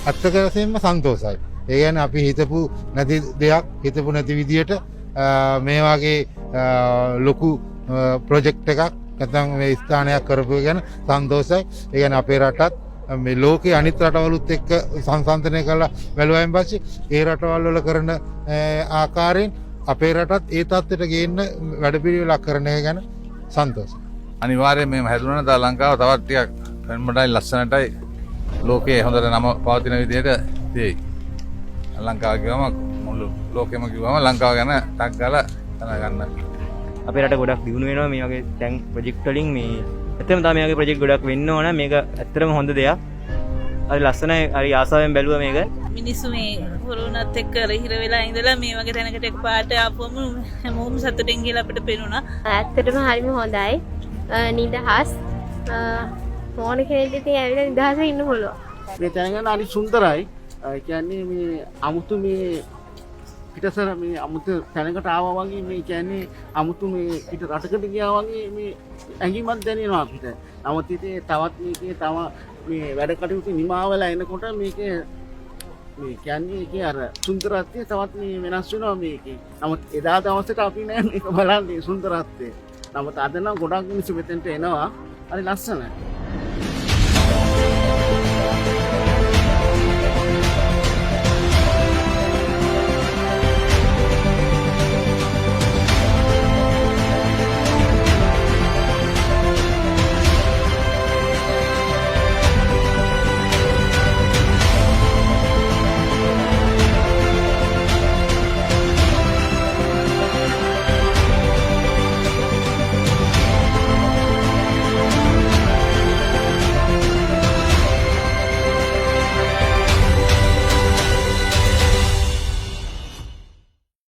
අත්තක වශයෙන්ම සන්තෝෂයි. ඒ කියන්නේ අපි හිතපු නැති දෙයක් හිතපු නැති විදියට මේ වගේ ලොකු ප්‍රොජෙක්ට් එකක් නැත්නම් මේ ස්ථානයක් කරපු ගැන සන්තෝෂයි. ඒ කියන්නේ අපේ රටත් මේ ලෝකයේ අනිත් රටවලුත් එක්ක සංසන්දනය කරලා බැලුවායින් පස්සේ ඒ රටවල් වල කරන ආකාරයෙන් අපේ රටත් ඒ තත්ත්වයට ගේන්න වැඩපිළිවෙලක් කරන එක ගැන සන්තෝෂයි. අනිවාර්යයෙන් මේ හැදුණා නම් ලංකාව තවත් ටිකක් වෙනමඩයි ලස්සනටයි ලෝකයේ හොඳට නම පවතින විදිහට තියෙයි. ලංකාව කියවම මුළු ලෝකෙම කිව්වම ලංකාව ගැන ටක් ගාලා දැනගන්න. අපේ රට ගොඩක් දියුණු වෙනවා මේ වගේ දැන් ප්‍රොජෙක්ට් වලින්. මේ ඇත්තටම තමයි මේ වගේ ප්‍රොජෙක්ට් ගොඩක් වෙන්න ඕන. මේක ඇත්තටම හොඳ දෙයක්. හරි ලස්සනයි. හරි ආසාවෙන් බැලුවා මේක. මිනිස්සු මේ කොරෝනාත් එක්ක හිර වෙලා ඉඳලා මේ වගේ තැනකට එකපාරට ආපුවම හැමෝම සතුටින් ගිහලා අපිට පේනුණා. ඇත්තටම හරිම හොඳයි. නිදහස් මොන කෙනෙක්ද ඉතින් ඇවිල්ලා නිදහසේ ඉන්න පුළුවන්. මේ තැන ගැන හරි සුන්දරයි. ඒ කියන්නේ මේ අමුතු මේ පිටසර මේ අමුතු තැනකට ආවා වගේ මේ කියන්නේ අමුතු මේ පිට රටකට ගියා වගේ මේ ඇඟීමක් දැනෙනවා අපිට. නමුත් ඉතින් තවත් මේකේ තව මේ වැඩ කටයුතු නිමා වෙලා එනකොට මේකේ මේ කියන්නේ ඒකේ අර සුන්දරත්වය තවත් මේ වෙනස් වෙනවා මේකේ. නමුත් එදා දවසට අපි නෑ මේක බලන්නේ සුන්දරත්වය. නමුත් අද නම් ගොඩක් මිනිස්සු මෙතෙන්ට එනවා. හරි ලස්සනයි.